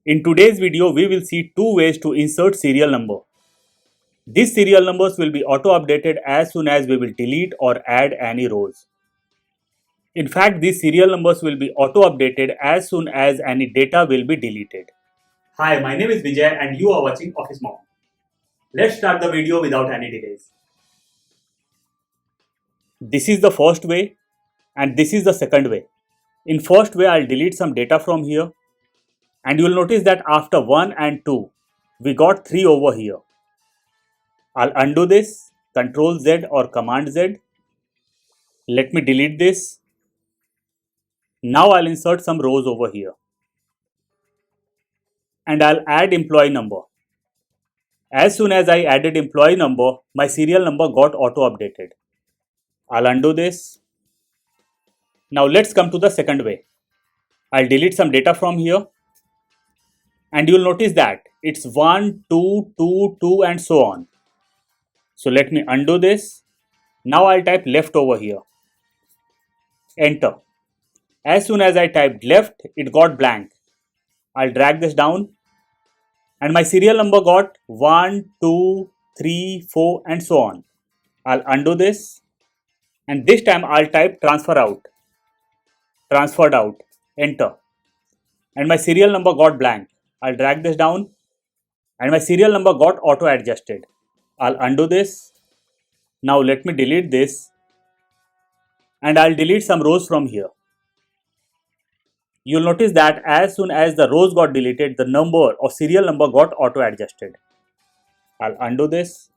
In today's video, we will see two ways to insert serial number. These serial numbers will be auto-updated as soon as we will delete or add any rows. In fact, these serial numbers will be auto-updated as soon as any data will be deleted. Hi, my name is Vijay and you are watching Office Mom. Let's start the video without any delays. This is the first way and this is the second way. In first way, I'll delete some data from here. And you will notice that after 1 and 2, we got 3 over here. I'll undo this, Ctrl Z or Command Z. Let me delete this. Now I'll insert some rows over here. And I'll add employee number. As soon as I added employee number, my serial number got auto updated. I'll undo this. Now let's come to the second way. I'll delete some data from here. And you'll notice that it's 1, 2, 2, 2 and so on. So let me undo this. Now I'll type left over here. Enter. As soon as I typed left, it got blank. I'll drag this down. And my serial number got 1, 2, 3, 4 and so on. I'll undo this. And this time I'll type transfer out. Transferred out. Enter. And my serial number got blank. I'll drag this down and my serial number got auto adjusted. I'll undo this. Now let me delete this and I'll delete some rows from here. You'll notice that as soon as the rows got deleted, the number or serial number got auto adjusted. I'll undo this.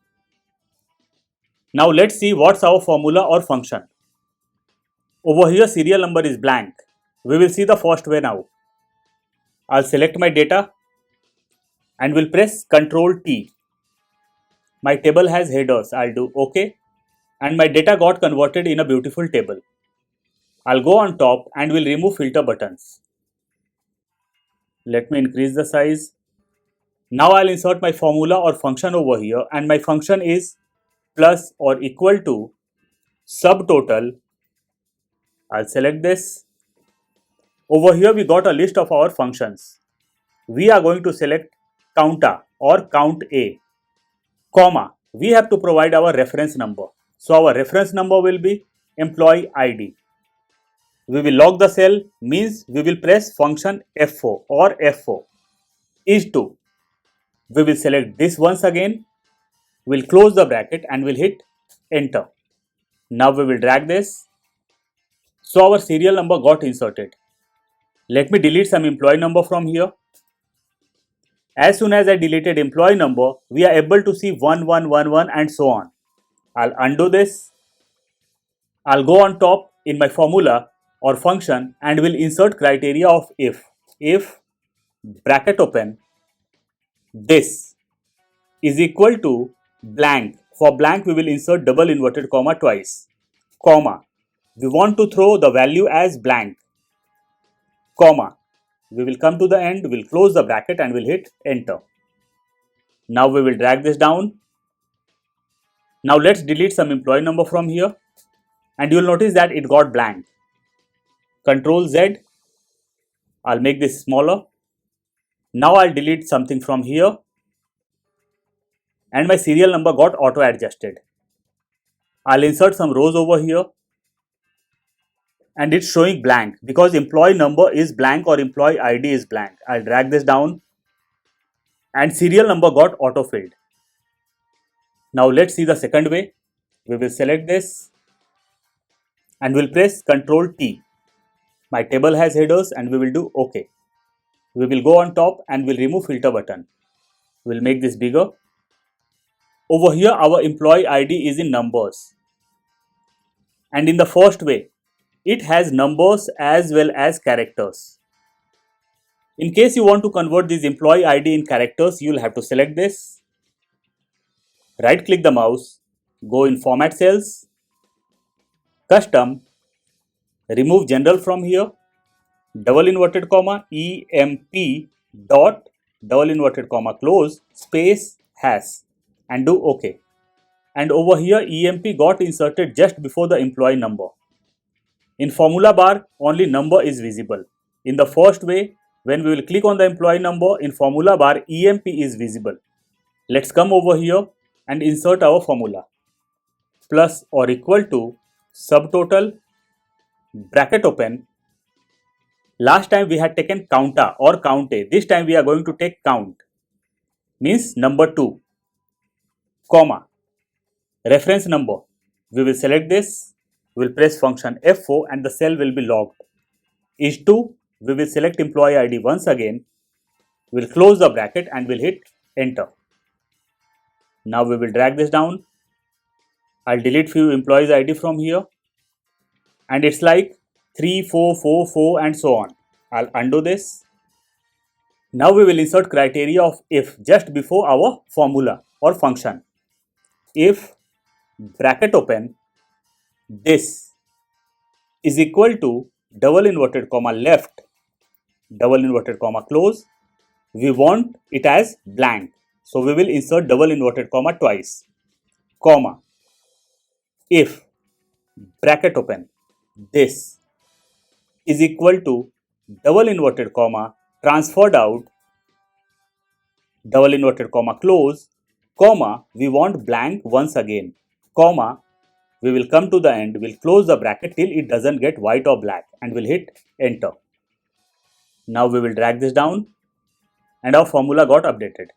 Now let's see what's our formula or function. Over here serial number is blank. We will see the first way now. I'll select my data and will press Ctrl T. My table has headers. I'll do OK. And my data got converted in a beautiful table. I'll go on top and will remove filter buttons. Let me increase the size. Now I'll insert my formula or function over here and my function is plus or equal to subtotal. I'll select this. Over here we got a list of our functions. We are going to select counta or count A, comma, we have to provide our reference number. So our reference number will be employee ID. We will lock the cell, means we will press function F4 or F4 is to. We will select this once again, we'll close the bracket and we'll hit enter. Now we will drag this. So our serial number got inserted. Let me delete some employee number from here. As soon as I deleted employee number, we are able to see 1111 and so on. I'll undo this. I'll go on top in my formula or function and will insert criteria of if. If bracket open, this is equal to blank. For blank we will insert double inverted comma twice. Comma. We want to throw the value as blank. Comma. We will come to the end, we'll close the bracket and we'll hit enter. Now we will drag this down. Now let's delete some employee number from here and you'll notice that it got blank. Ctrl Z. I'll make this smaller. Now I'll delete something from here and my serial number got auto adjusted. I'll insert some rows over here. And it's showing blank because employee number is blank or employee ID is blank. I'll drag this down and serial number got auto-filled. Now let's see the second way. We will select this and we'll press Ctrl T. My table has headers and we will do OK. We will go on top and we'll remove filter button. We'll make this bigger. Over here our employee ID is in numbers. And in the first way, it has numbers as well as characters. In case you want to convert this employee ID in characters, you will have to select this. Right click the mouse, go in format cells, custom, remove general from here, double inverted comma, EMP dot, double inverted comma, close, space, hash and do OK. And over here EMP got inserted just before the employee number. In formula bar, only number is visible. In the first way, when we will click on the employee number in formula bar, EMP is visible. Let's come over here and insert our formula. Plus or equal to subtotal, bracket open. Last time we had taken counta or counte. This time we are going to take count, means number 2, comma, reference number. We will select this, we will press function F4 and the cell will be logged. Is 2, we will select employee ID once again, we will close the bracket and will hit enter. Now we will drag this down. I'll delete few employees ID from here and it's like 3, 4, 4, 4 and so on. I'll undo this. Now we will insert criteria of if just before our formula or function. If bracket open this is equal to double inverted comma left, double inverted comma close. We want it as blank, so we will insert double inverted comma twice, comma, if bracket open this is equal to double inverted comma transferred out, double inverted comma close, comma, we want blank once again, comma, we will come to the end, we'll close the bracket till it doesn't get white or black and we'll hit enter. Now we will drag this down and our formula got updated.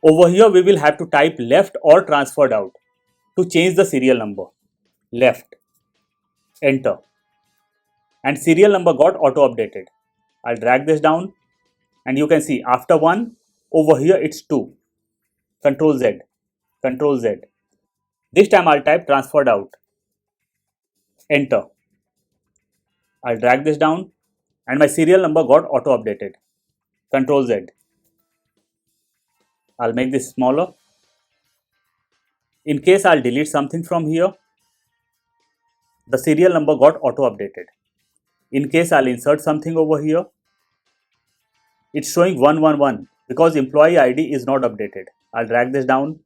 Over here we will have to type left or transferred out to change the serial number. Left, enter, and serial number got auto updated. I'll drag this down and you can see after 1, over here it's 2. Control Z, Control Z. This time I'll type transferred out. Enter. I'll drag this down and my serial number got auto updated. Control Z. I'll make this smaller. In case I'll delete something from here, the serial number got auto updated. In case I'll insert something over here, it's showing 111 because employee ID is not updated. I'll drag this down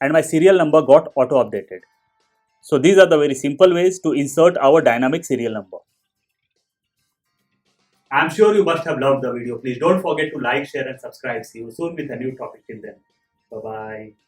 and my serial number got auto updated. So these are the very simple ways to insert our dynamic serial number. I'm sure you must have loved the video. Please don't forget to like, share and subscribe. See you soon with a new topic. Till then, bye bye.